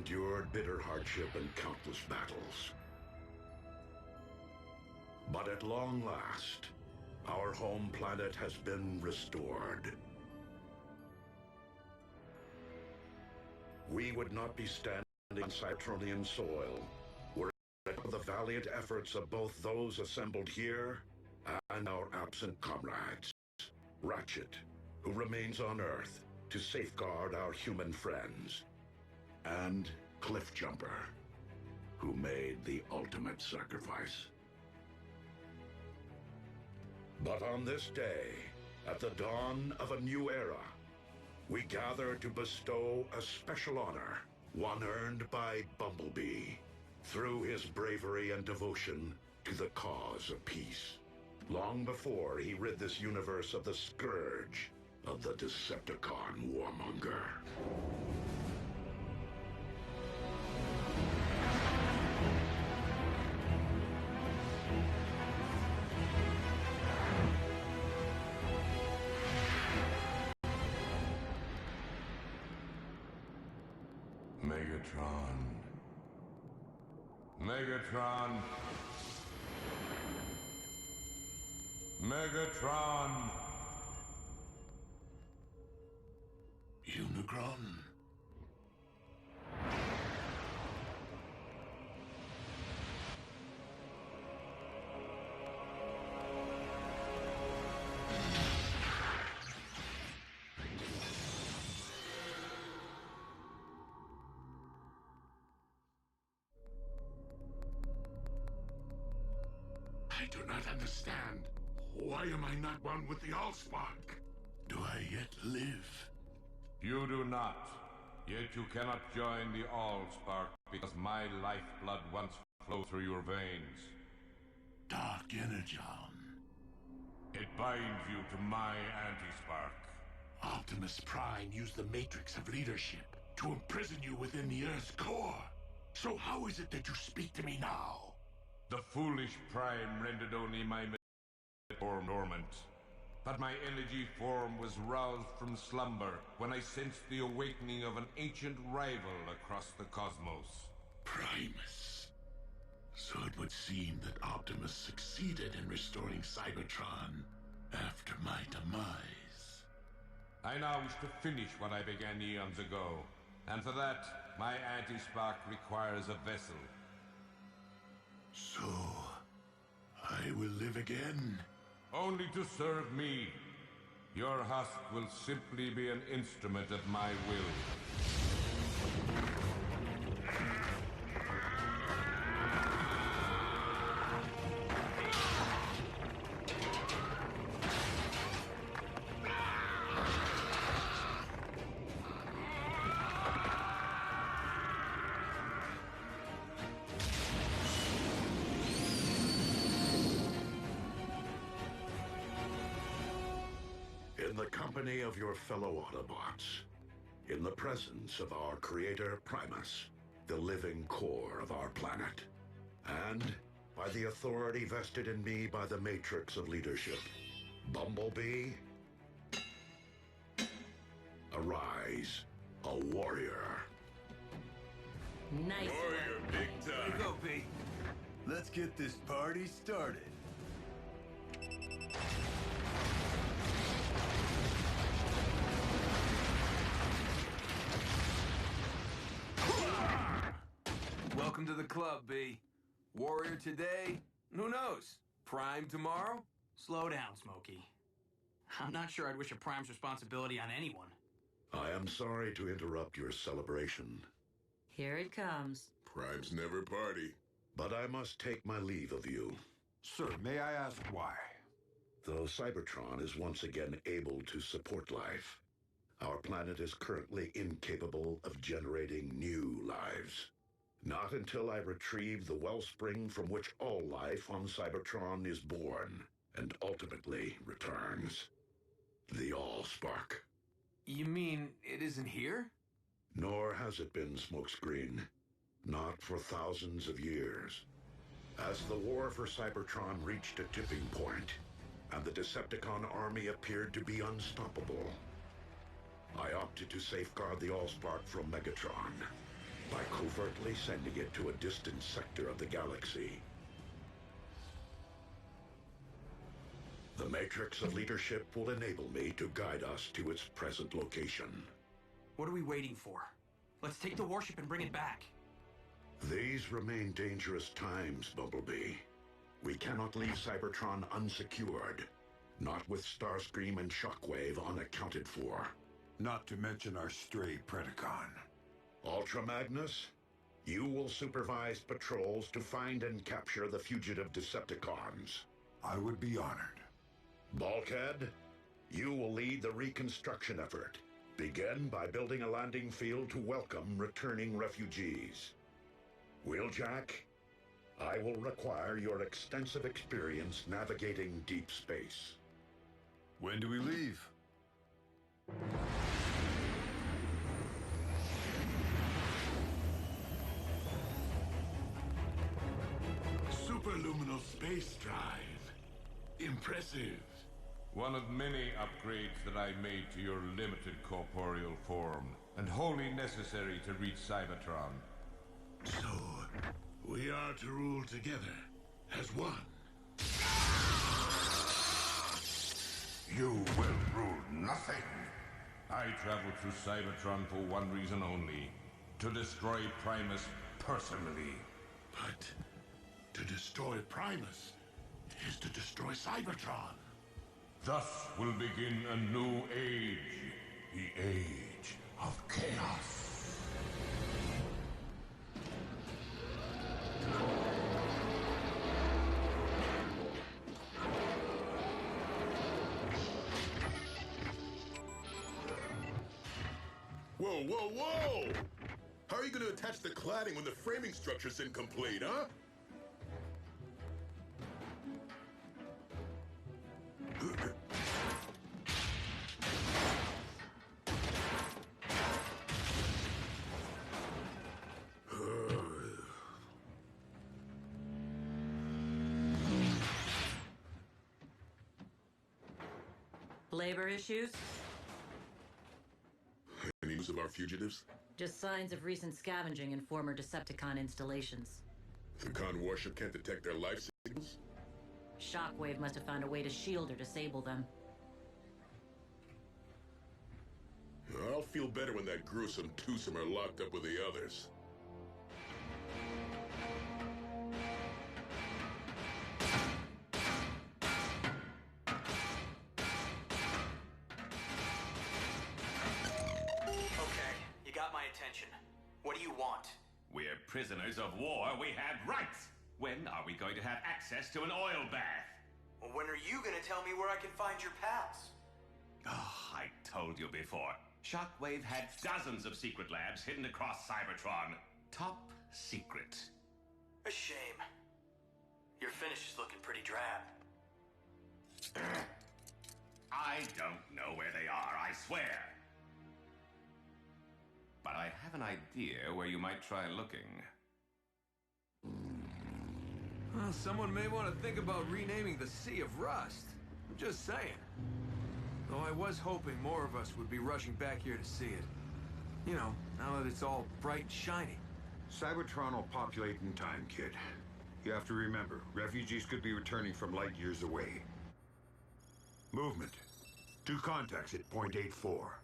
endured bitter hardship and countless battles. But at long last, our home planet has been restored. We would not be standing on Cybertronian soil were it for the valiant efforts of both those assembled here and our absent comrades. Ratchet, who remains on Earth to safeguard our human friends, and Cliffjumper, who made the ultimate sacrifice. But on this day, at the dawn of a new era, we gather to bestow a special honor, one earned by Bumblebee, through his bravery and devotion to the cause of peace, long before he rid this universe of the scourge of the Decepticon warmonger. Megatron. Megatron. Unicron. I do not understand. Why am I not one with the Allspark? Do I yet live? You do not. Yet you cannot join the Allspark because my lifeblood once flowed through your veins. Dark Energon. It binds you to my anti-spark. Optimus Prime used the Matrix of leadership to imprison you within the Earth's core. So how is it that you speak to me now? The foolish Prime rendered only my form dormant. But my energy form was roused from slumber when I sensed the awakening of an ancient rival across the cosmos. Primus. So it would seem that Optimus succeeded in restoring Cybertron after my demise. I now wish to finish what I began eons ago, and for that, my anti-spark requires a vessel. So, I will live again? Only to serve me. Your husk will simply be an instrument of my will. In the company of your fellow Autobots, in the presence of our creator Primus, the living core of our planet, and by the authority vested in me by the Matrix of Leadership, Bumblebee, arise, a warrior. Nice. Warrior, big time. Here you go, B. Let's get this party started. Welcome to the club, B. Warrior today? Who knows? Prime tomorrow? Slow down, Smokey. I'm not sure I'd wish a Prime's responsibility on anyone. I am sorry to interrupt your celebration. Here it comes. Primes never party. But I must take my leave of you. Sir, may I ask why? Though Cybertron is once again able to support life, our planet is currently incapable of generating new lives. Not until I retrieve the wellspring from which all life on Cybertron is born and ultimately returns. The Allspark. You mean it isn't here? Nor has it been, Smokescreen. Not for thousands of years. As the war for Cybertron reached a tipping point, and the Decepticon army appeared to be unstoppable, I opted to safeguard the Allspark from Megatron by covertly sending it to a distant sector of the galaxy. The matrix of leadership will enable me to guide us to its present location. What are we waiting for? Let's take the warship and bring it back. These remain dangerous times, Bumblebee. We cannot leave Cybertron unsecured. Not with Starscream and Shockwave unaccounted for. Not to mention our stray Predacon. Ultra Magnus, you will supervise patrols to find and capture the fugitive Decepticons. I would be honored. Bulkhead, you will lead the reconstruction effort. Begin by building a landing field to welcome returning refugees. Wheeljack, I will require your extensive experience navigating deep space. When do we leave? Superluminal space drive. Impressive. One of many upgrades that I made to your limited corporeal form, and wholly necessary to reach Cybertron. So, we are to rule together as one. You will rule nothing. I traveled through Cybertron for one reason only: to destroy Primus personally. But to destroy Primus is to destroy Cybertron. Thus will begin a new age. The age of chaos. Whoa, whoa, whoa! How are you going to attach the cladding when the framing structure's incomplete, huh? Labor issues? Any news of our fugitives? Just signs of recent scavenging in former Decepticon installations. The Con warship can't detect their life signals? Shockwave must have found a way to shield or disable them. I'll feel better when that gruesome twosome are locked up with the others. What do you want? We're prisoners of war. We have rights. When are we going to have access to an oil bath? Well, when are you gonna tell me where I can find your pals? Oh, I told you before. Shockwave had dozens of secret labs hidden across Cybertron. Top secret. A shame. Your finish is looking pretty drab. I don't know where they are, I swear. But I have an idea where you might try looking. Well, someone may want to think about renaming the Sea of Rust. I'm just saying. Though I was hoping more of us would be rushing back here to see it. You know, now that it's all bright and shiny. Cybertron will populate in time, kid. You have to remember, refugees could be returning from light years away. Movement. 2 contacts at point 84.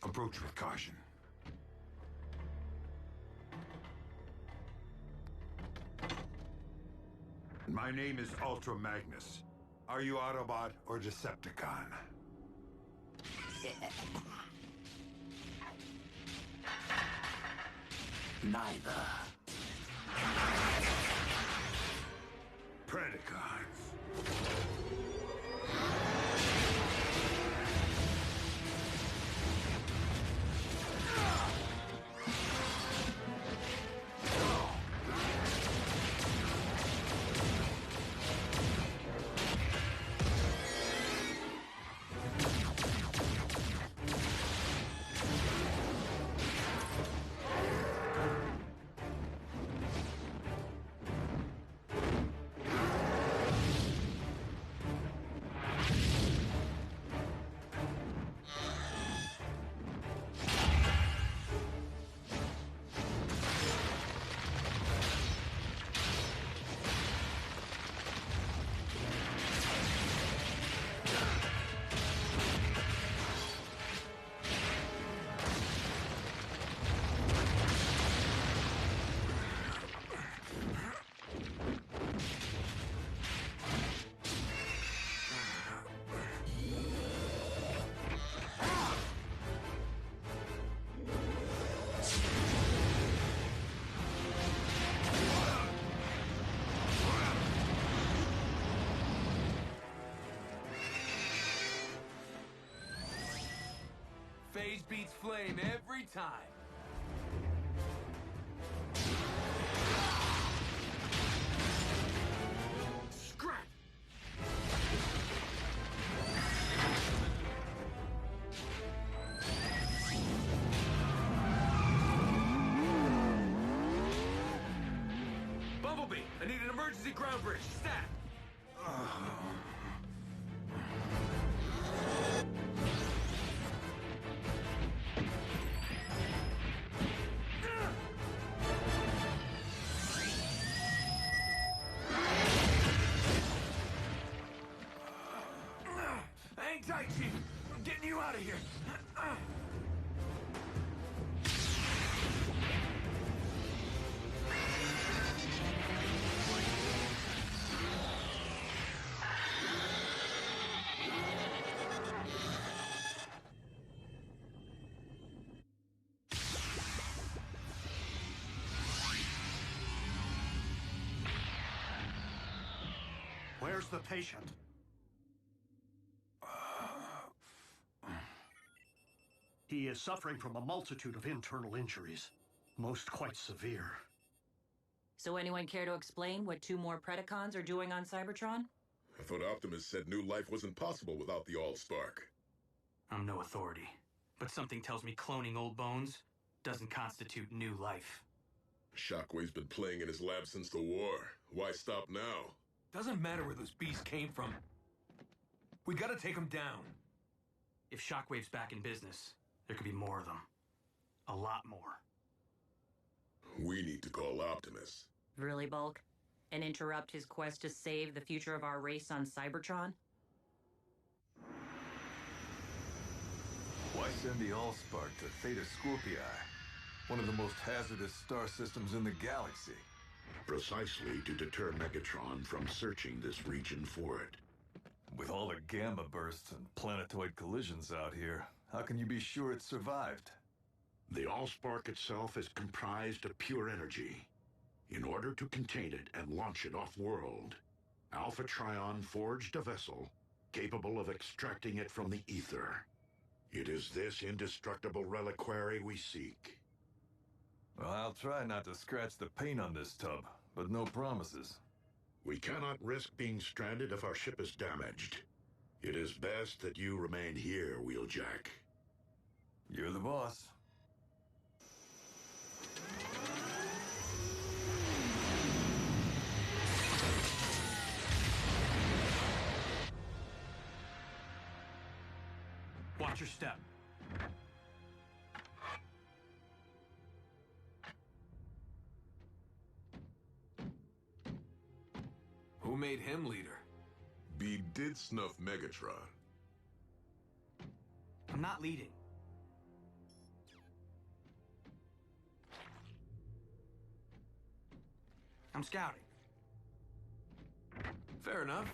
Approach with caution. My name is Ultra Magnus. Are you Autobot or Decepticon? Neither. Predacons. beats flame every time. Scrap! Bumblebee, I need an emergency ground bridge. Stat! Hang tight, Chief. I'm getting you out of here. Where's the patient? He is suffering from a multitude of internal injuries, most quite severe. So anyone care to explain what 2 more Predacons are doing on Cybertron? I thought Optimus said new life wasn't possible without the All-Spark. I'm no authority, but something tells me cloning old bones doesn't constitute new life. Shockwave's been playing in his lab since the war. Why stop now? Doesn't matter where those beasts came from. We gotta take them down. If Shockwave's back in business, there could be more of them. A lot more. We need to call Optimus. Really, Bulk? And interrupt his quest to save the future of our race on Cybertron? Why send the Allspark to Theta Scorpii, one of the most hazardous star systems in the galaxy? Precisely to deter Megatron from searching this region for it. With all the gamma bursts and planetoid collisions out here, how can you be sure it survived? The Allspark itself is comprised of pure energy. In order to contain it and launch it off-world, Alpha Trion forged a vessel capable of extracting it from the ether. It is this indestructible reliquary we seek. Well, I'll try not to scratch the paint on this tub, but no promises. We cannot risk being stranded if our ship is damaged. It is best that you remain here, Wheeljack. You're the boss. Watch your step. Who made him leader? B did snuff Megatron. I'm not leading. I'm scouting. Fair enough.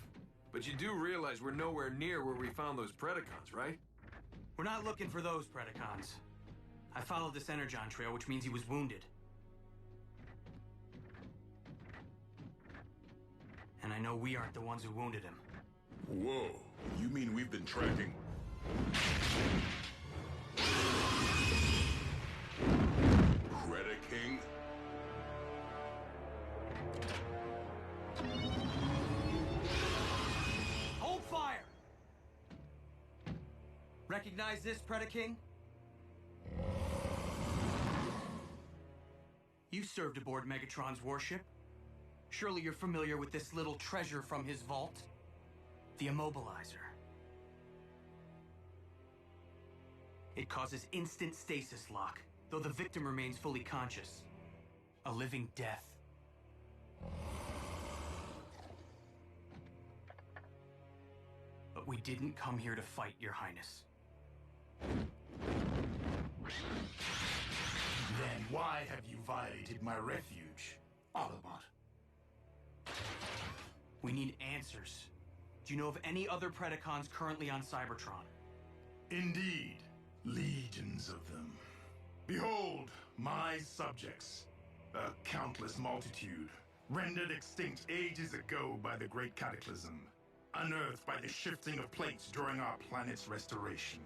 But you do realize we're nowhere near where we found those Predacons, right? We're not looking for those Predacons. I followed this Energon trail, which means he was wounded. And I know we aren't the ones who wounded him. Whoa, you mean we've been tracking... Predaking? Hold fire! Recognize this, Predaking? You served aboard Megatron's warship. Surely you're familiar with this little treasure from his vault? The Immobilizer. It causes instant stasis lock, though the victim remains fully conscious. A living death. But we didn't come here to fight, Your Highness. Then why have you violated my refuge, Autobot? We need answers. Do you know of any other Predacons currently on Cybertron? Indeed, legions of them. Behold, my subjects, a countless multitude, rendered extinct ages ago by the Great Cataclysm, unearthed by the shifting of plates during our planet's restoration.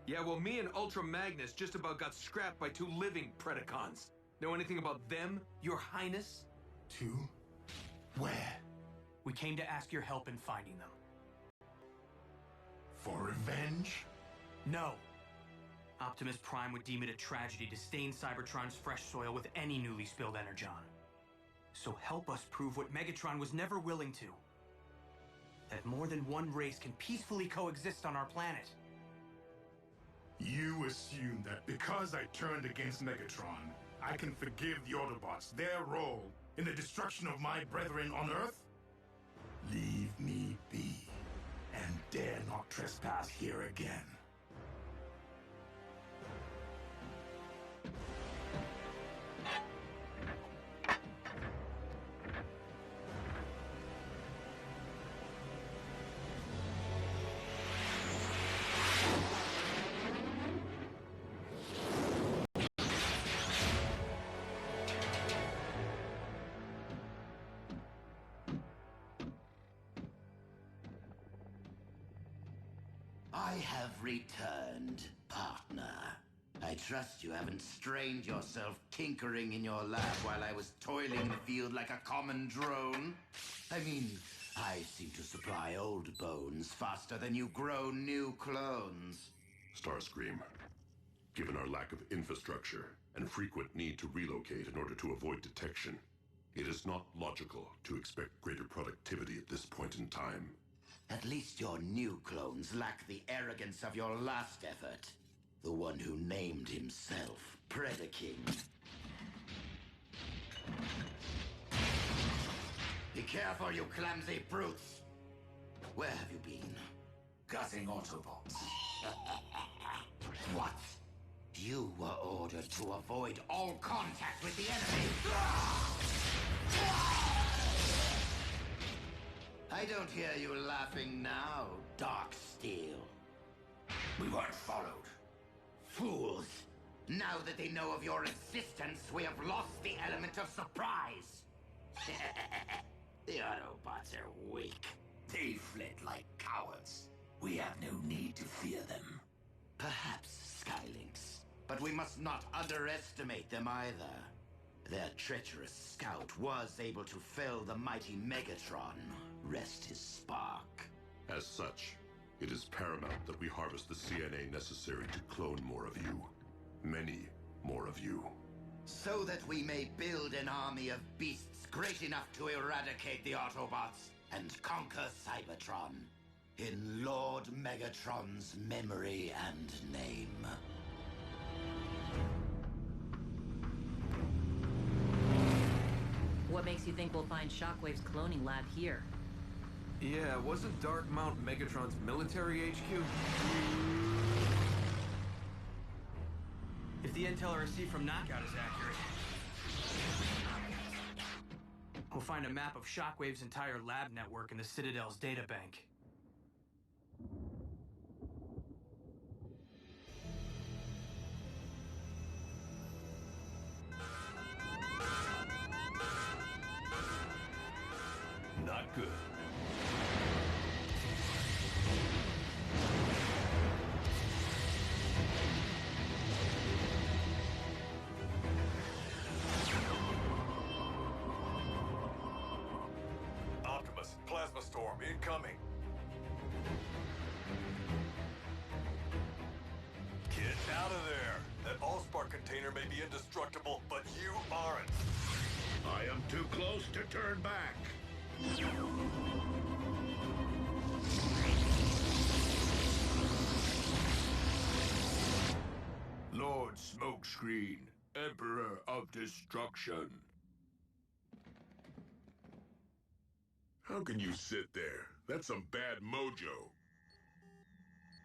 Yeah, well, me and Ultra Magnus just about got scrapped by 2 living Predacons. Know anything about them, Your Highness? 2? Where? We came to ask your help in finding them. For revenge? No. Optimus Prime would deem it a tragedy to stain Cybertron's fresh soil with any newly spilled energon. So help us prove what Megatron was never willing to. That more than one race can peacefully coexist on our planet. You assume that because I turned against Megatron, I can forgive the Autobots their role in the destruction of my brethren on Earth? Leave me be, and dare not trespass here again. I have returned, partner. I trust you haven't strained yourself tinkering in your lab while I was toiling the field like a common drone. I mean, I seem to supply old bones faster than you grow new clones. Starscream, given our lack of infrastructure and frequent need to relocate in order to avoid detection, it is not logical to expect greater productivity at this point in time. At least your new clones lack the arrogance of your last effort. The one who named himself Predacons. Be careful, you clumsy brutes! Where have you been? Gutting Autobots. What? You were ordered to avoid all contact with the enemy! I don't hear you laughing now, Darksteel. We weren't followed. Fools! Now that they know of your existence, we have lost the element of surprise! The Autobots are weak. They fled like cowards. We have no need to fear them. Perhaps Skylinks, but we must not underestimate them either. Their treacherous scout was able to fell the mighty Megatron. Rest his spark. As such, it is paramount that we harvest the CNA necessary to clone more of you. Many more of you. So that we may build an army of beasts great enough to eradicate the Autobots and conquer Cybertron. In Lord Megatron's memory and name. What makes you think we'll find Shockwave's cloning lab here? Yeah, wasn't Dark Mount Megatron's military HQ? If the intel I received from Knockout is accurate, we'll find a map of Shockwave's entire lab network in the Citadel's databank. Not good. Optimus, plasma storm incoming. Get out of there. That Allspark container may be indestructible, but you aren't. I am too close to turn back. Lord Smokescreen, Emperor of Destruction. How can you sit there? That's some bad mojo.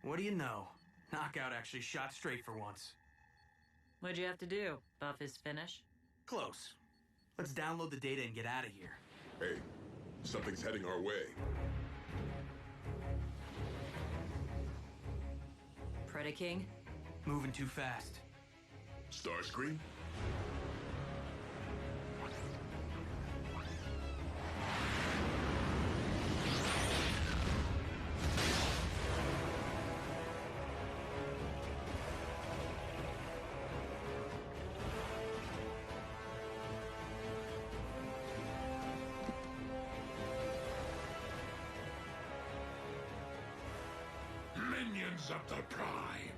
What do you know? Knockout actually shot straight for once. What'd you have to do? Buff his finish? Close. Let's download the data and get out of here. Hey, something's heading our way. Predaking? Moving too fast. Starscream? Legions of the Prime,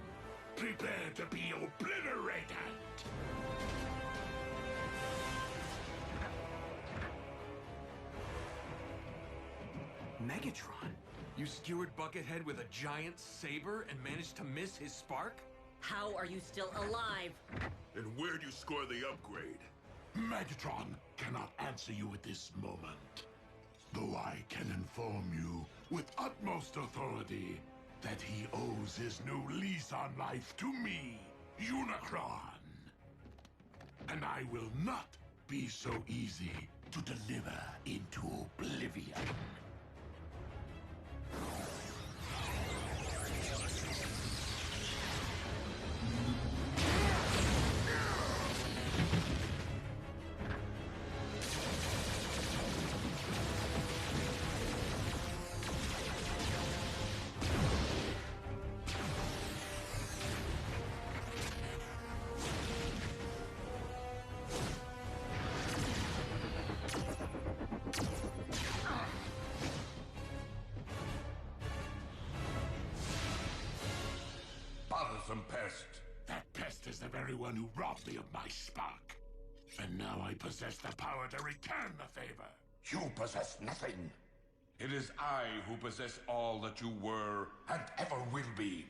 prepare to be obliterated! Megatron? You skewered Buckethead with a giant saber and managed to miss his spark? How are you still alive? And where do you score the upgrade? Megatron cannot answer you at this moment, though I can inform you with utmost authority that he owes his new lease on life to me, Unicron. And I will not be so easy to deliver into oblivion. Bothersome pest. That pest is the very one who robbed me of my spark. And now I possess the power to return the favor. You possess nothing. It is I who possess all that you were and ever will be.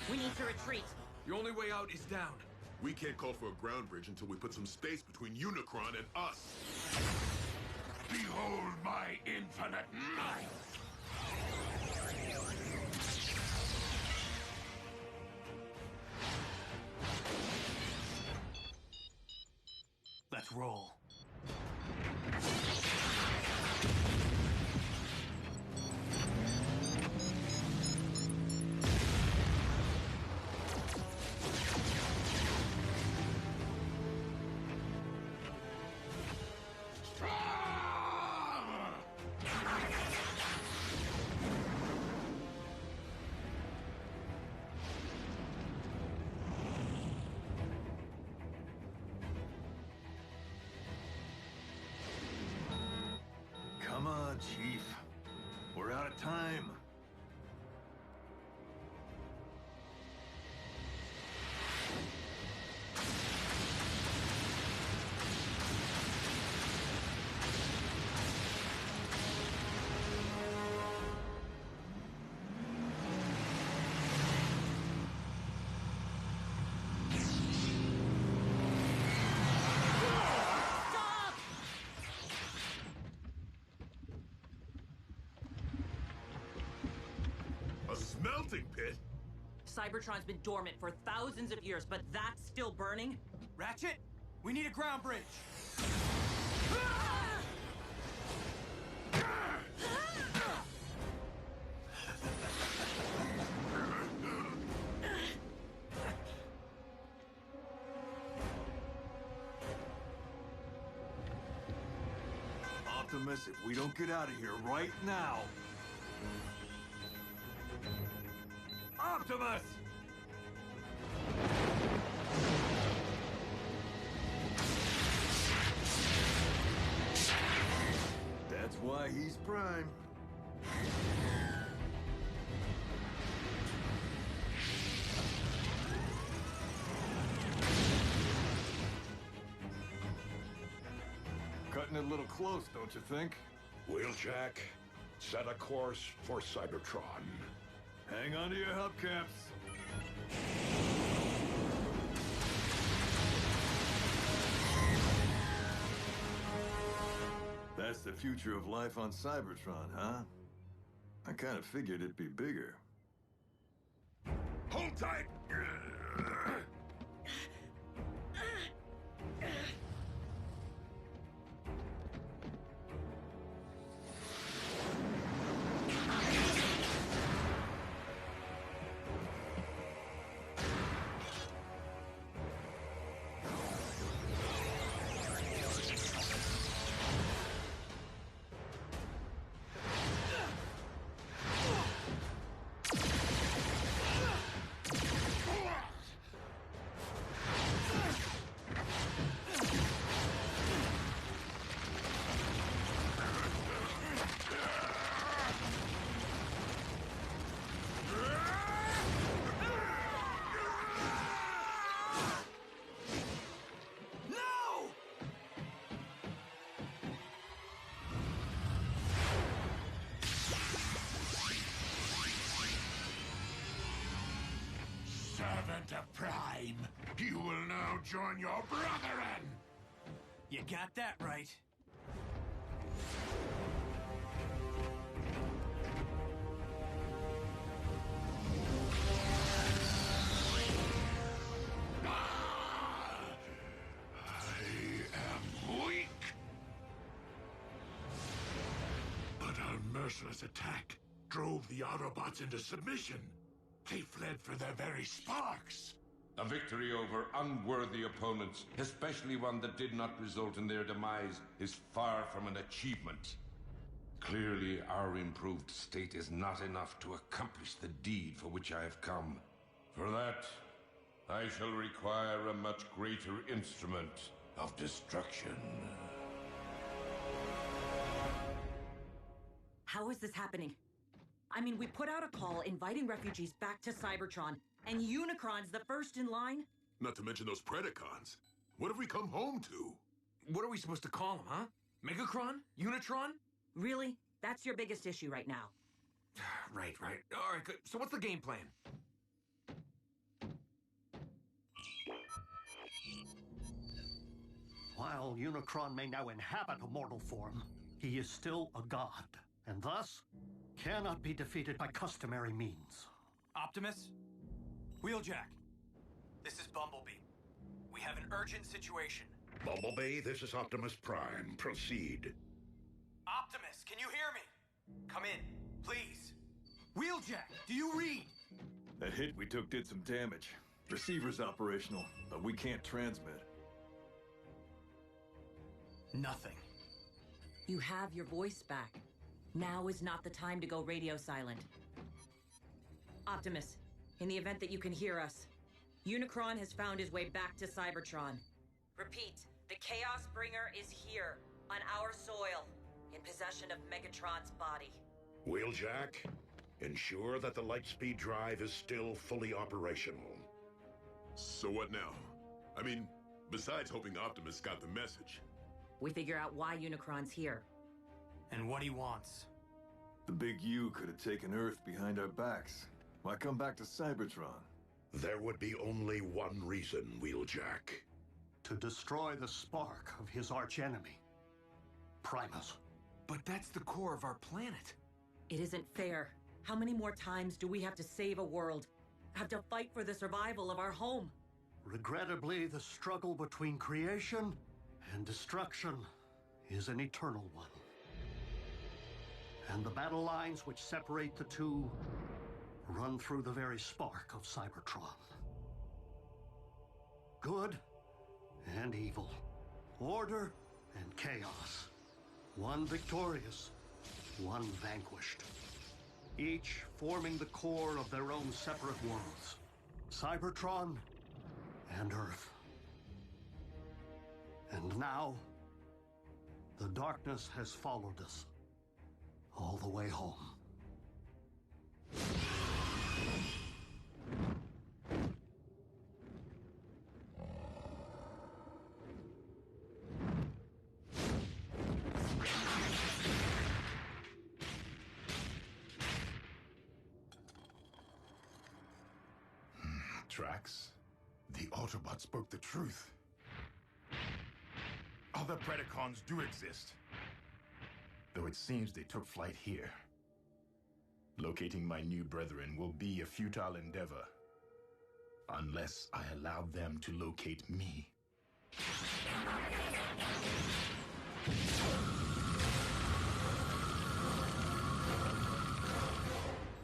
We need to retreat. The only way out is down. We can't call for a ground bridge until we put some space between Unicron and us. Behold my infinite might! Let's roll. Come on, Chief. We're out of time. Smelting pit? Cybertron's been dormant for thousands of years, but that's still burning? Ratchet, we need a ground bridge. Optimus, if we don't get out of here right now... Optimus! That's why he's Prime. Cutting it a little close, don't you think? Wheeljack, set a course for Cybertron. Hang on to your hubcaps. That's the future of life on Cybertron, huh? I kind of figured it'd be bigger. Hold tight! Servant of Prime, you will now join your brethren! You got that right. Merciless attack drove the Autobots into submission. They fled for their very sparks. A victory over unworthy opponents, especially one that did not result in their demise, is far from an achievement. Clearly, our improved state is not enough to accomplish the deed for which I have come. For that, I shall require a much greater instrument of destruction. How is this happening? I mean, we put out a call inviting refugees back to Cybertron, and Unicron's the first in line? Not to mention those Predacons. What have we come home to? What are we supposed to call them, huh? Megacron? Unitron? Really? That's your biggest issue right now? Right. All right, good. So what's the game plan? While Unicron may now inhabit a mortal form, he is still a god, and thus cannot be defeated by customary means. Optimus? Wheeljack. This is Bumblebee. We have an urgent situation. Bumblebee, this is Optimus Prime. Proceed. Optimus, can you hear me? Come in, please. Wheeljack, do you read? That hit we took did some damage. Receiver's operational, but we can't transmit. Nothing. You have your voice back. Now is not the time to go radio silent. Optimus, in the event that you can hear us, Unicron has found his way back to Cybertron. Repeat, the Chaos Bringer is here, on our soil, in possession of Megatron's body. Wheeljack, ensure that the Lightspeed drive is still fully operational. So what now? I mean, besides hoping Optimus got the message. We figure out why Unicron's here. And what he wants. The big U could have taken Earth behind our backs. Why come back to Cybertron? There would be only one reason, Wheeljack. To destroy the spark of his archenemy, Primus. But that's the core of our planet. It isn't fair. How many more times do we have to save a world? Have to fight for the survival of our home? Regrettably, the struggle between creation and destruction is an eternal one. And the battle lines which separate the two run through the very spark of Cybertron. Good and evil, order and chaos. One victorious, one vanquished. Each forming the core of their own separate worlds. Cybertron and Earth. And now, the darkness has followed us all the way home. Drax, the Autobots spoke the truth. Other Predacons do exist, though it seems they took flight here. Locating my new brethren will be a futile endeavor, unless I allow them to locate me.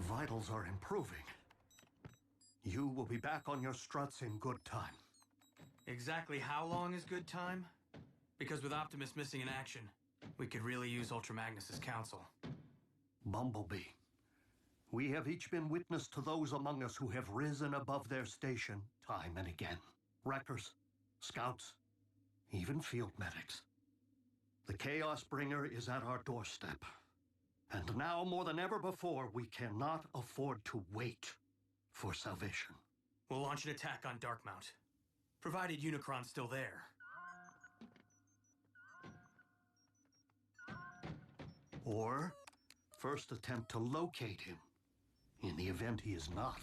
Vitals are improving. You will be back on your struts in good time. Exactly how long is good time? Because with Optimus missing in action, we could really use Ultra Magnus's counsel. Bumblebee, we have each been witness to those among us who have risen above their station time and again. Wreckers, scouts, even field medics. The Chaos Bringer is at our doorstep. And now, more than ever before, we cannot afford to wait for salvation. We'll launch an attack on Darkmount, provided Unicron's still there. Or first attempt to locate him, in the event he is not.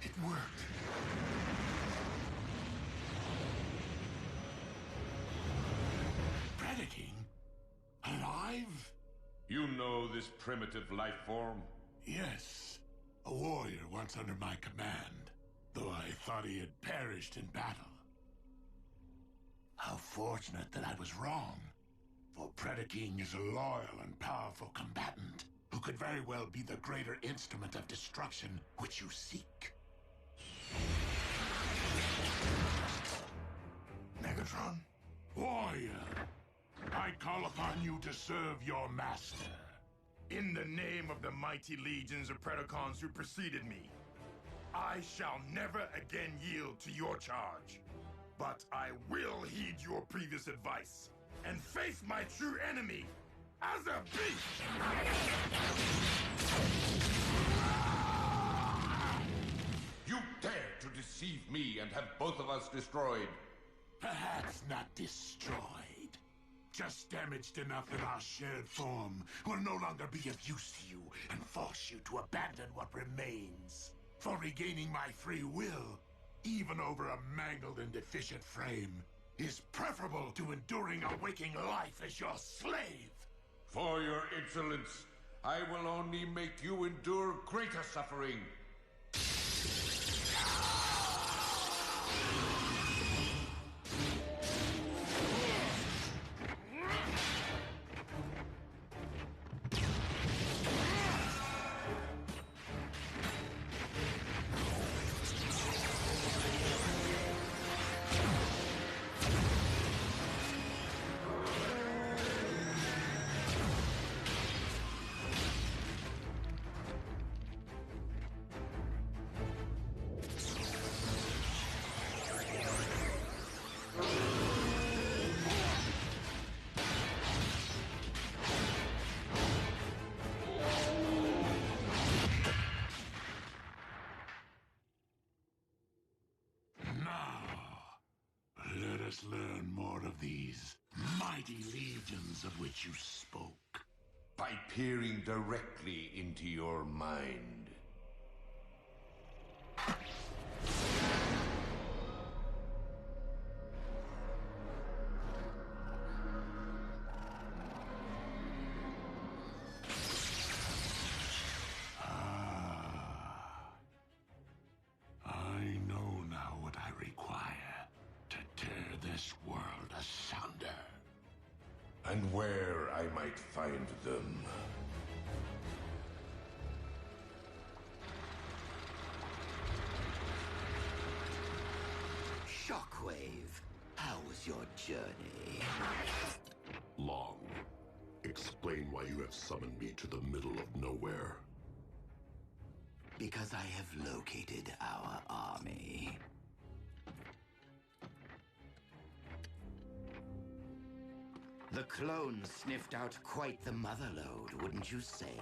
It worked. Predaking? Alive? You know this primitive life form? Yes. A warrior once under my command, though I thought he had perished in battle. How fortunate that I was wrong, for Predaking is a loyal and powerful combatant who could very well be the greater instrument of destruction which you seek. Megatron? Warrior, I call upon you to serve your master. In the name of the mighty legions of Predacons who preceded me, I shall never again yield to your charge. But I will heed your previous advice and face my true enemy as a beast! You dare to deceive me and have both of us destroyed. Perhaps not destroyed. Just damaged enough that our shared form will no longer be of use to you and force you to abandon what remains. For regaining my free will, even over a mangled and deficient frame, is preferable to enduring a waking life as your slave. For your insolence, I will only make you endure greater suffering. Let us learn more of these mighty legions of which you spoke. By peering directly into your mind. I know now what I require to tear this world asunder. And where I might find them. Shockwave, how was your journey? Long. Explain why you have summoned me to the middle of nowhere. Because I have located our army. The clones sniffed out quite the motherlode, wouldn't you say?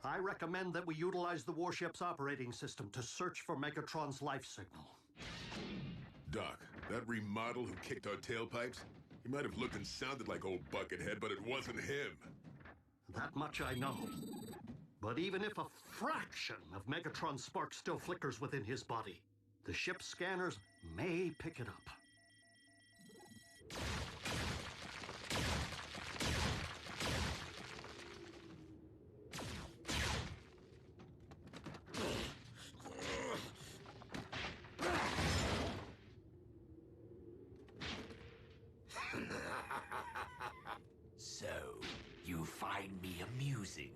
I recommend that we utilize the warship's operating system to search for Megatron's life signal. Doc, that remodel who kicked our tailpipes, he might have looked and sounded like old Buckethead, but it wasn't him. That much I know. But even if a fraction of Megatron's spark still flickers within his body, the ship's scanners may pick it up. So, you find me amusing?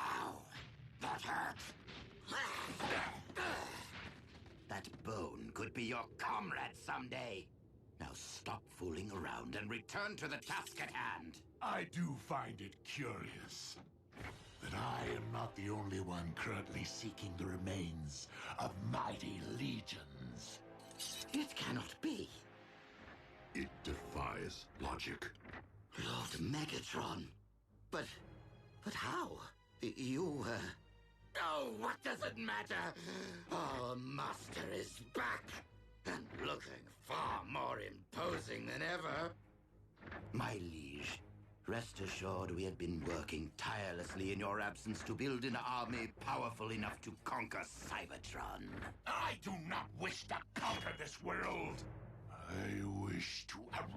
Ow! That hurt! That bone could be your comrade someday. Now stop fooling around and return to the task at hand. I do find it curious that I am not the only one currently seeking the remains of mighty legions. It cannot be. It defies logic. Lord Megatron. But how? You, Oh, what does it matter? Our master is back, and looking far more imposing than ever. My liege, rest assured we had been working tirelessly in your absence to build an army powerful enough to conquer Cybertron. I do not wish to conquer this world. I wish to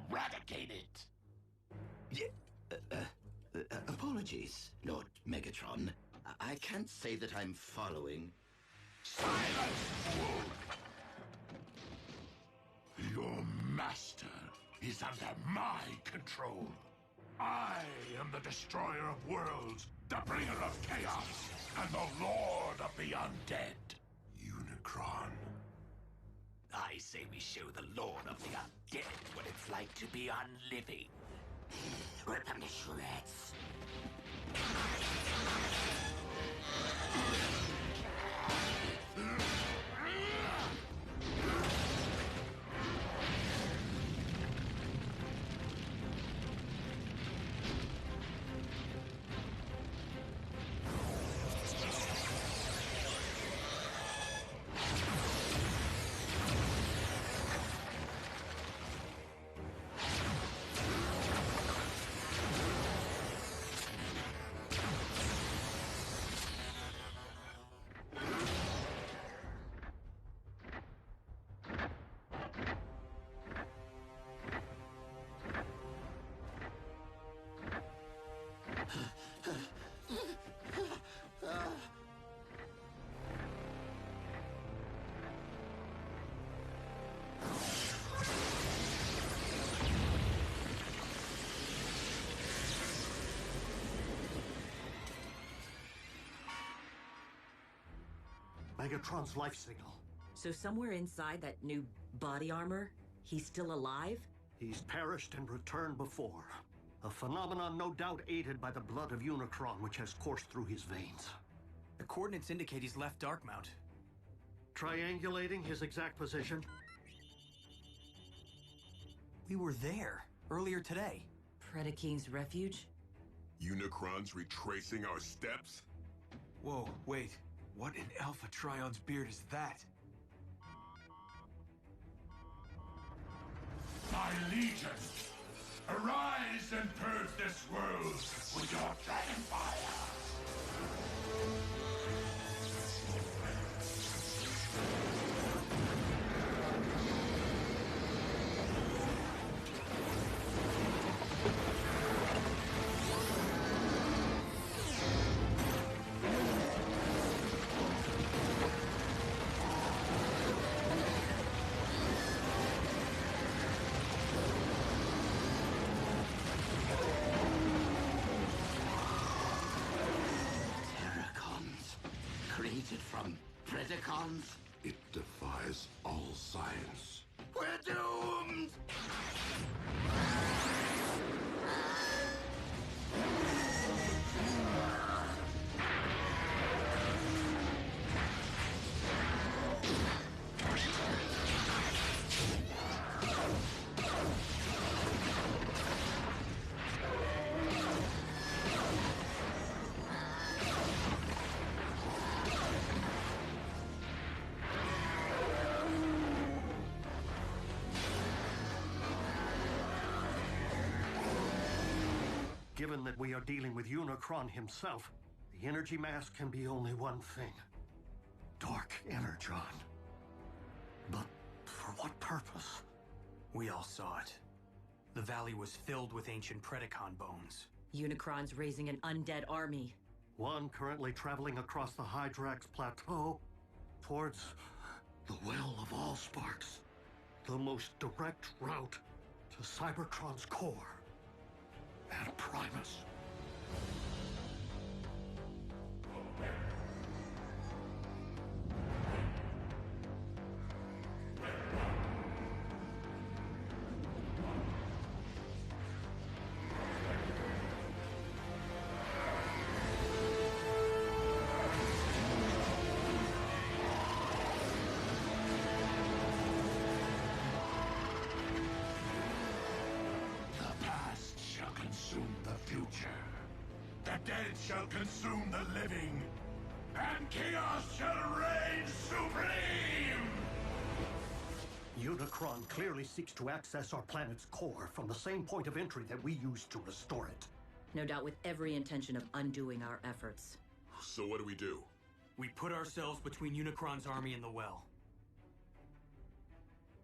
eradicate it. Apologies, Lord Megatron. I can't say that I'm following. Silence, fool! Your master is under my control. I am the destroyer of worlds, the bringer of chaos, and the lord of the undead. Unicron. I say we show the lord of the undead what it's like to be unliving. Rip them to shreds. Megatron's life signal. So somewhere inside that new body armor, he's still alive? He's perished and returned before. A phenomenon no doubt aided by the blood of Unicron, which has coursed through his veins. The coordinates indicate he's left Darkmount. Triangulating his exact position. We were there earlier today. Predacons' refuge? Unicron's retracing our steps? Whoa, wait. What in Alpha Trion's beard is that? My legions, arise and purge this world with your dragon fire! From Predacons? It defies all science. We're doomed! Given that we are dealing with Unicron himself, the energy mass can be only one thing. Dark Energon. But for what purpose? We all saw it. The valley was filled with ancient Predacon bones. Unicron's raising an undead army. One currently traveling across the Hydrax Plateau towards the Well of Allsparks. The most direct route to Cybertron's core. And Primus. Shall consume the living, and chaos shall reign supreme! Unicron clearly seeks to access our planet's core from the same point of entry that we used to restore it. No doubt with every intention of undoing our efforts. So what do? We put ourselves between Unicron's army and the well.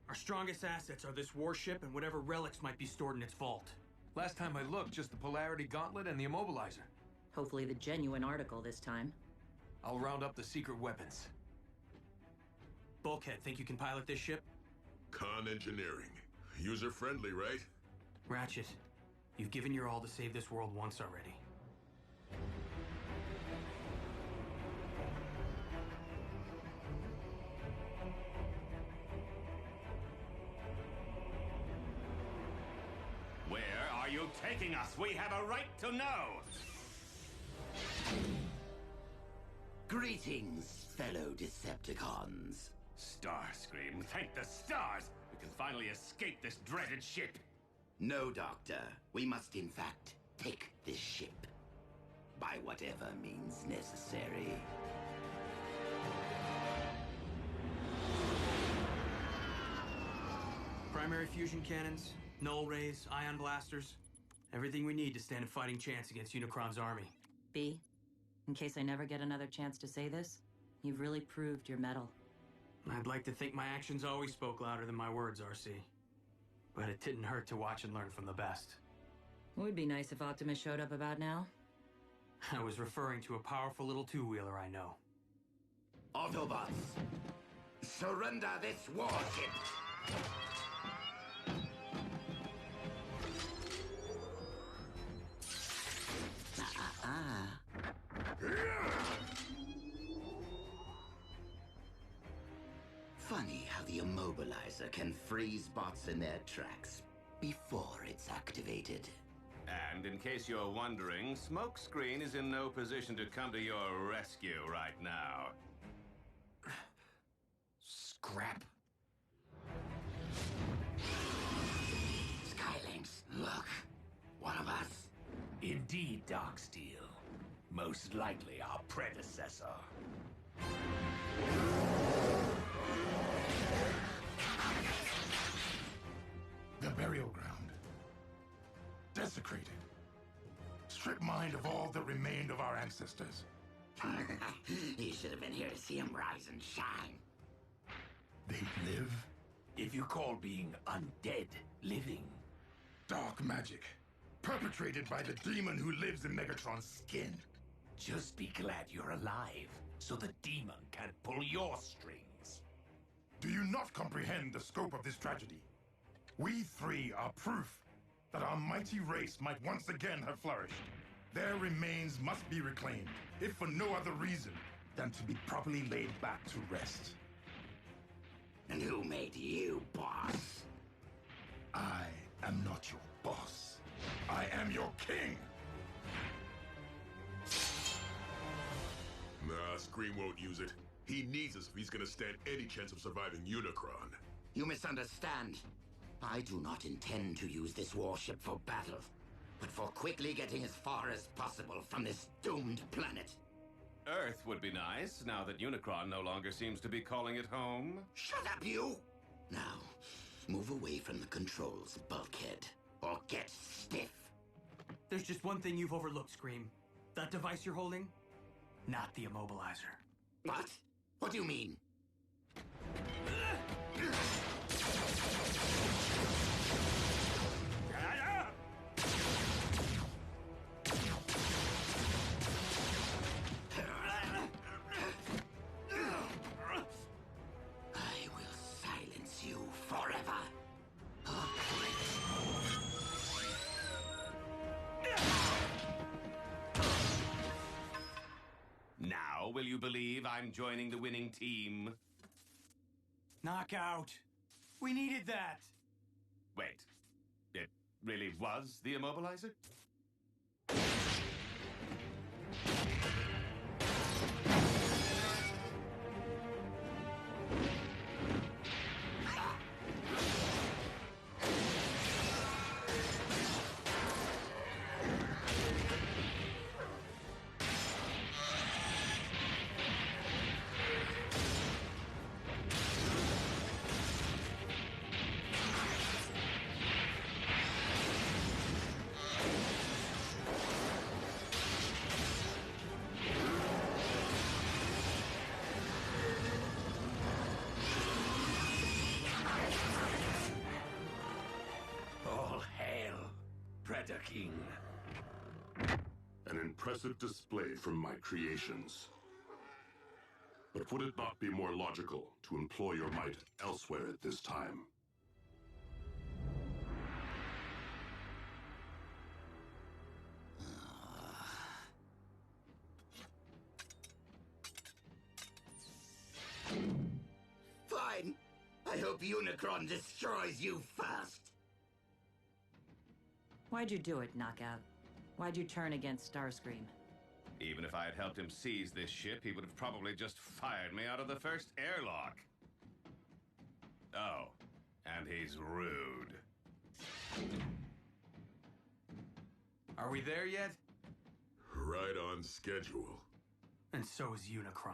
Our strongest assets are this warship and whatever relics might be stored in its vault. Last time I looked, just the Polarity Gauntlet and the Immobilizer. Hopefully the genuine article this time. I'll round up the secret weapons. Bulkhead, think you can pilot this ship? Con engineering. User-friendly, right? Ratchet, you've given your all to save this world once already. Where are you taking us? We have a right to know! Greetings, fellow Decepticons. Starscream, thank the stars! We can finally escape this dreaded ship! No, Doctor. We must, in fact, take this ship. By whatever means necessary. Primary fusion cannons, null rays, ion blasters. Everything we need to stand a fighting chance against Unicron's army. B, in case I never get another chance to say this, you've really proved your mettle. I'd like to think my actions always spoke louder than my words, RC. But it didn't hurt to watch and learn from the best. It would be nice if Optimus showed up about now. I was referring to a powerful little two-wheeler I know. Autobots, surrender this warship! Funny how the Immobilizer can freeze bots in their tracks before it's activated. And in case you're wondering, Smokescreen is in no position to come to your rescue right now. Scrap. Skylinks, look. One of us. Indeed, Darksteel. Most likely our predecessor. The burial ground. Desecrated. Stripped mined of all that remained of our ancestors. You should have been here to see him rise and shine. They live? If you call being undead living. Dark magic. Perpetrated by the demon who lives in Megatron's skin. Just be glad you're alive, so the demon can't pull your strings. Do you not comprehend the scope of this tragedy? We three are proof that our mighty race might once again have flourished. Their remains must be reclaimed, if for no other reason than to be properly laid back to rest. And who made you boss? I am not your boss. I am your king! Nah, Scream won't use it. He needs us if he's gonna stand any chance of surviving Unicron. You misunderstand. I do not intend to use this warship for battle, but for quickly getting as far as possible from this doomed planet. Earth would be nice, now that Unicron no longer seems to be calling it home. Shut up, you! Now, move away from the controls, Bulkhead, or get stiff. There's just one thing you've overlooked, Scream. That device you're holding? Not the Immobilizer. What? What do you mean? I will silence you forever. Now, will you believe I'm joining the winning team? Knockout! We needed that! Wait, it really was the Immobilizer? Predaking. An impressive display from my creations. But would it not be more logical to employ your might elsewhere at this time? Fine. I hope Unicron destroys you first. Why'd you do it, Knockout? Why'd you turn against Starscream? Even if I had helped him seize this ship, he would have probably just fired me out of the first airlock. Oh, and he's rude. Are we there yet? Right on schedule. And so is Unicron.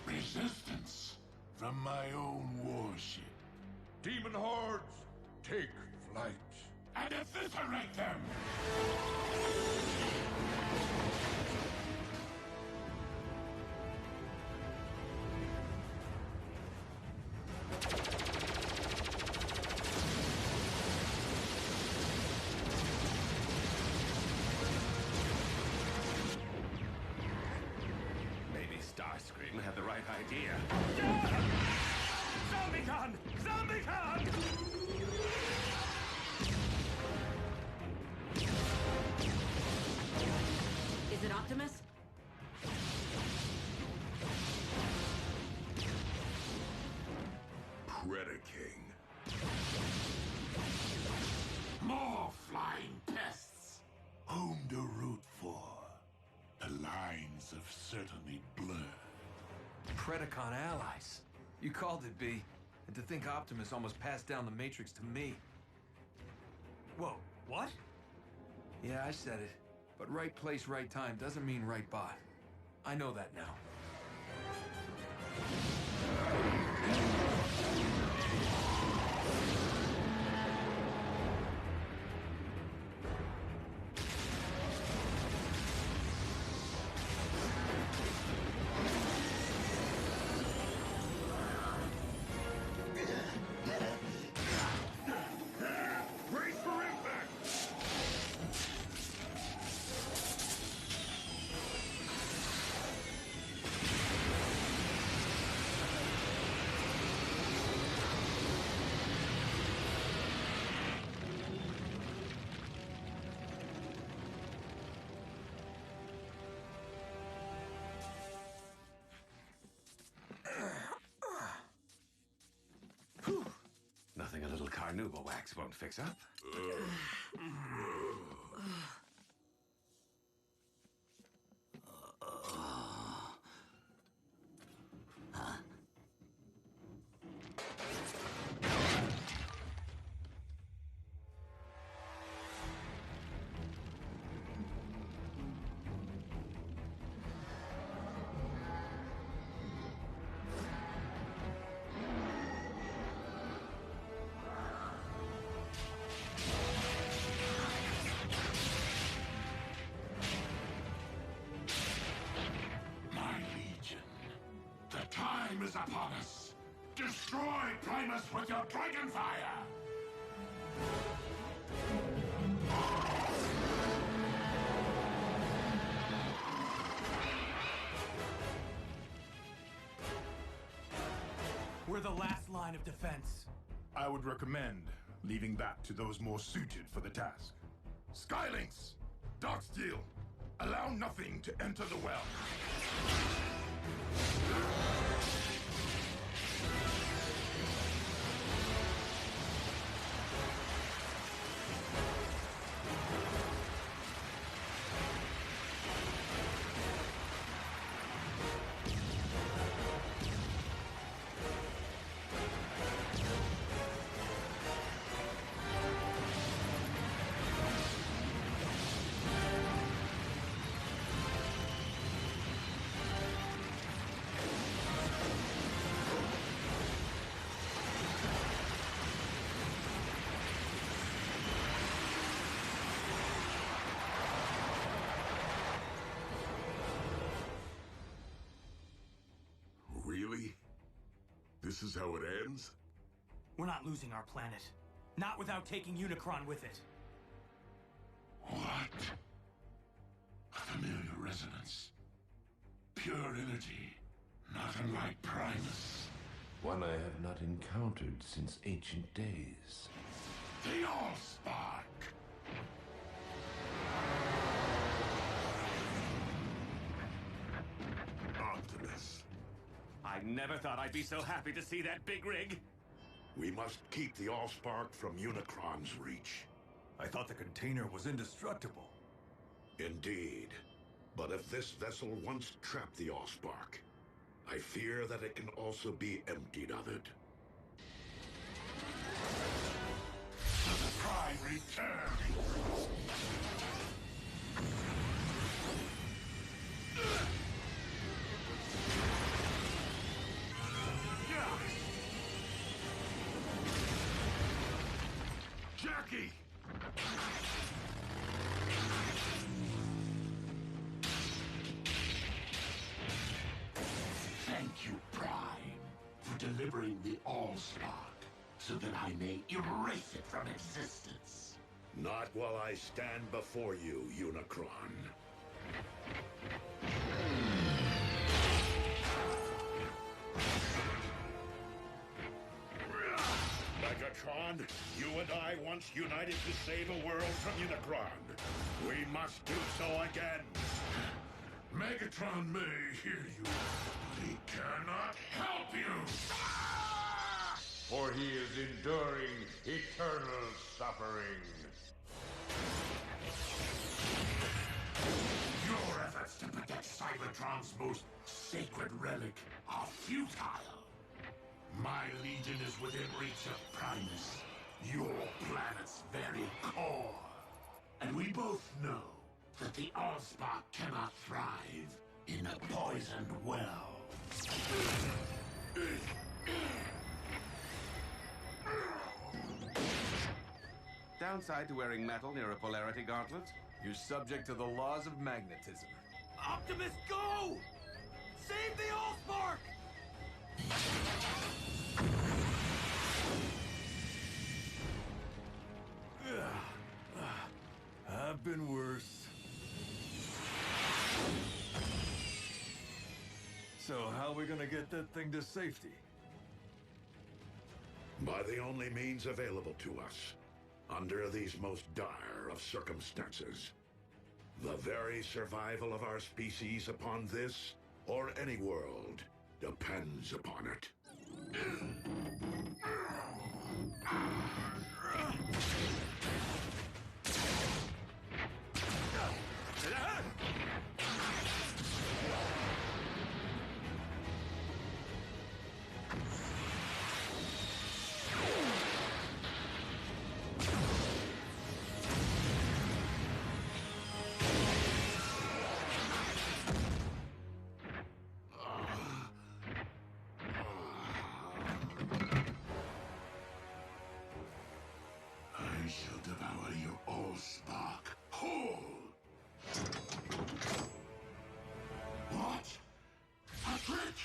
Resistance from my own warship. Demon hordes, take flight. And eviscerate them! Maybe Starscream had the right idea. Zombie-Con! Zombie-Con! Is it Optimus? Predaking. More flying pests! Whom to root for? The lines have certainly blurred. Predacon allies. You called it, B. And to think Optimus almost passed down the Matrix to me. Whoa, what? Yeah, I said it. But right place, right time doesn't mean right bot. I know that now. Brace for impact! Nothing a little carnauba wax won't fix up. My legion, the time is upon us. Destroy Primus with your dragon fire! We're the last line of defense. I would recommend leaving that to those more suited for the task. Skylinks! Darksteel! Allow nothing to enter the well. This is how it ends? We're not losing our planet. Not without taking Unicron with it. What? A familiar resonance. Pure energy. Not unlike Primus. One I have not encountered since ancient days. The Allspark! Optimus. I never thought I'd be so happy to see that big rig. We must keep the Allspark from Unicron's reach. I thought the container was indestructible. Indeed. But if this vessel once trapped the Allspark, I fear that it can also be emptied of it. The Prime return! Jackie! Thank you, Prime, for delivering the Allspark, so that I may erase it from existence. Not while I stand before you, Unicron. Megatron, you and I once united to save a world from Unicron. We must do so again. Megatron may hear you, but he cannot help you! For he is enduring eternal suffering. Your efforts to protect Cybertron's most sacred relic are futile. My legion is within reach of Primus, your planet's very core. And we both know that the Allspark cannot thrive in a poisoned well. Downside to wearing metal near a polarity gauntlet? You're subject to the laws of magnetism. Optimus, go! Save the Allspark! I've been worse. So how are we gonna get that thing to safety? By the only means available to us, under these most dire of circumstances. The very survival of our species upon this, or any world, depends upon it. I shall devour your Allspark whole! What? A trick?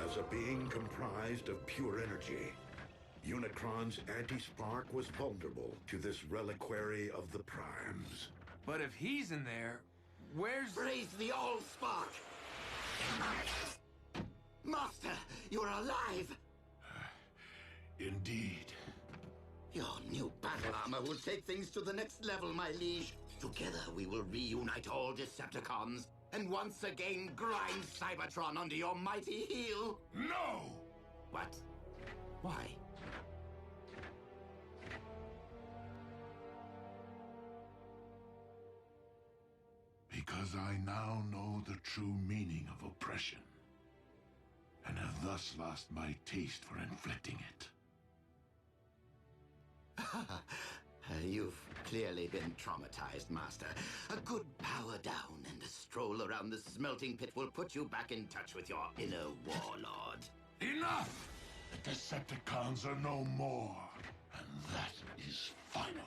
As a being comprised of pure energy, Unicron's anti-spark was vulnerable to this reliquary of the Primes. But if he's in there, where's... Raise the Allspark! Master, you're alive! Indeed. Your new battle armor will take things to the next level, my liege. Together we will reunite all Decepticons and once again grind Cybertron under your mighty heel. No! What? Why? Because I now know the true meaning of oppression, and have thus lost my taste for inflicting it. You've clearly been traumatized, Master. A good power down and a stroll around the smelting pit will put you back in touch with your inner warlord. Enough! The Decepticons are no more, and that is final.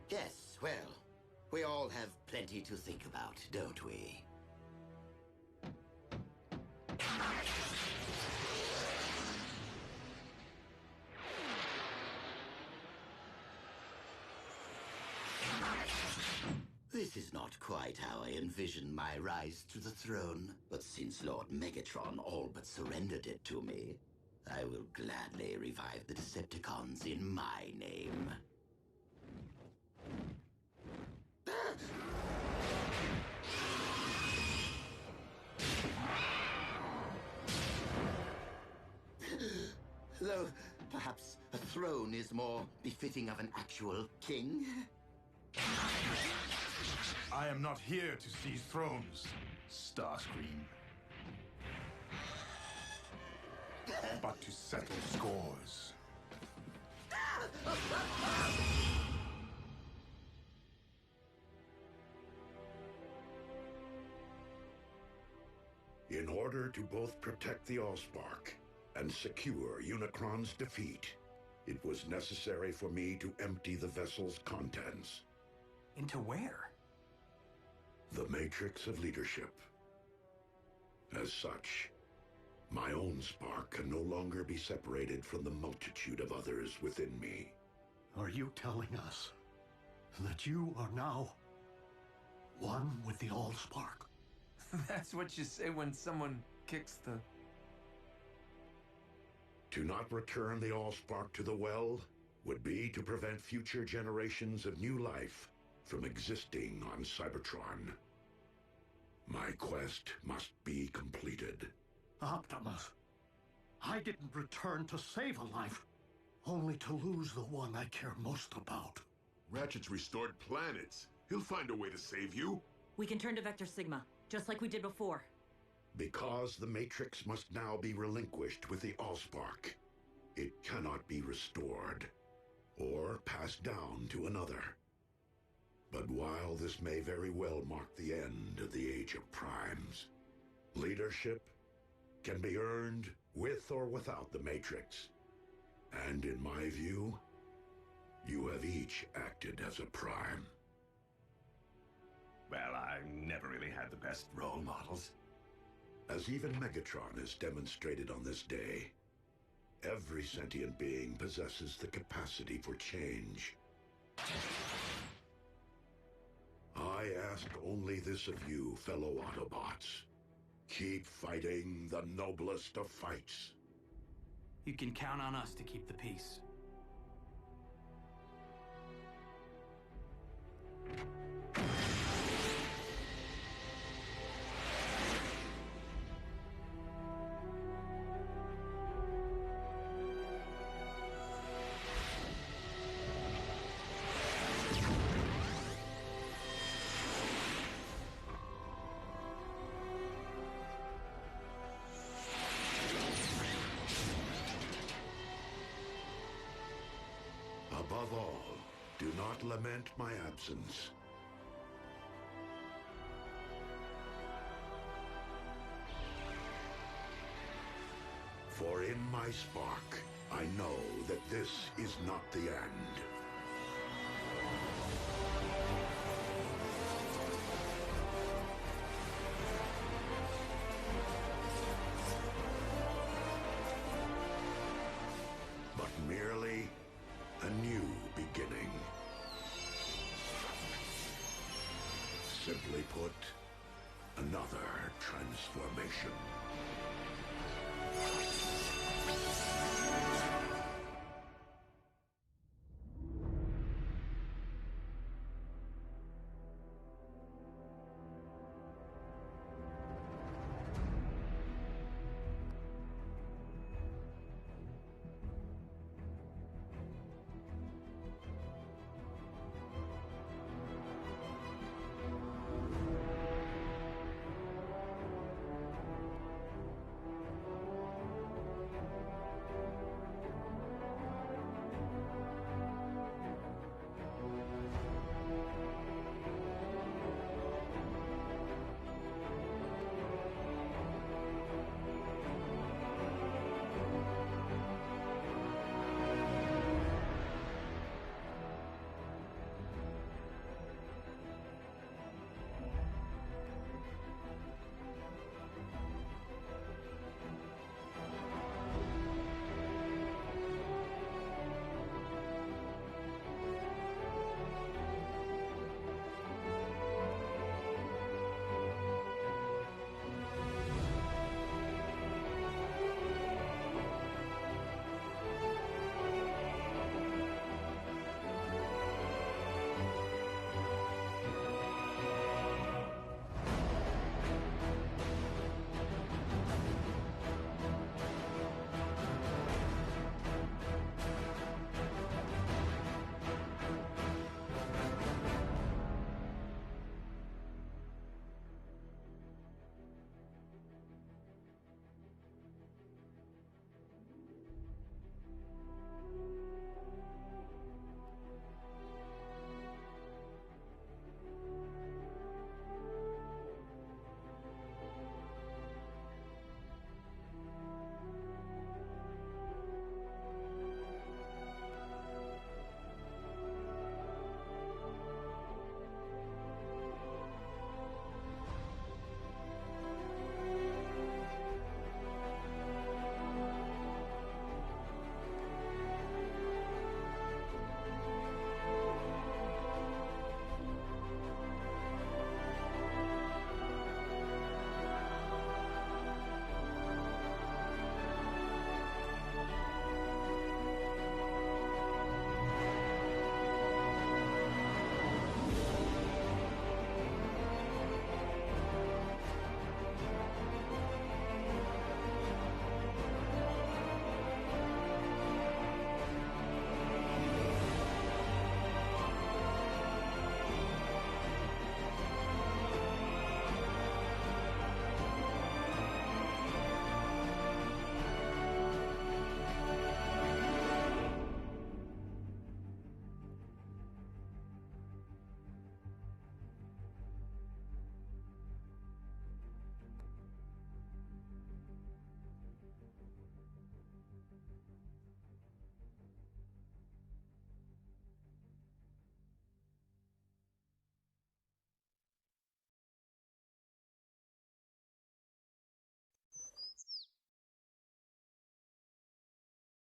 Yes, well, we all have plenty to think about, don't we? This is not quite how I envisioned my rise to the throne, but since Lord Megatron all but surrendered it to me, I will gladly revive the Decepticons in my name. Though, perhaps a throne is more befitting of an actual king? I am not here to seize thrones, Starscream. But to settle scores. In order to both protect the Allspark and secure Unicron's defeat, it was necessary for me to empty the vessel's contents. Into where? The Matrix of Leadership. As such, my own spark can no longer be separated from the multitude of others within me. Are you telling us that you are now one with the Allspark? That's what you say when someone kicks the... To not return the Allspark to the well would be to prevent future generations of new life from existing on Cybertron. My quest must be completed. Optimus, I didn't return to save a life, only to lose the one I care most about. Ratchet's restored planets. He'll find a way to save you. We can turn to Vector Sigma, just like we did before. Because the Matrix must now be relinquished with the Allspark, it cannot be restored or passed down to another. But while this may very well mark the end of the Age of Primes, leadership can be earned with or without the Matrix. And in my view, you have each acted as a Prime. Well, I never really had the best role models. As even Megatron has demonstrated on this day, every sentient being possesses the capacity for change. I ask only this of you, fellow Autobots. Keep fighting the noblest of fights. You can count on us to keep the peace. Above all, do not lament my absence. For in my spark, I know that this is not the end. But merely a new beginning. Simply put, another transformation.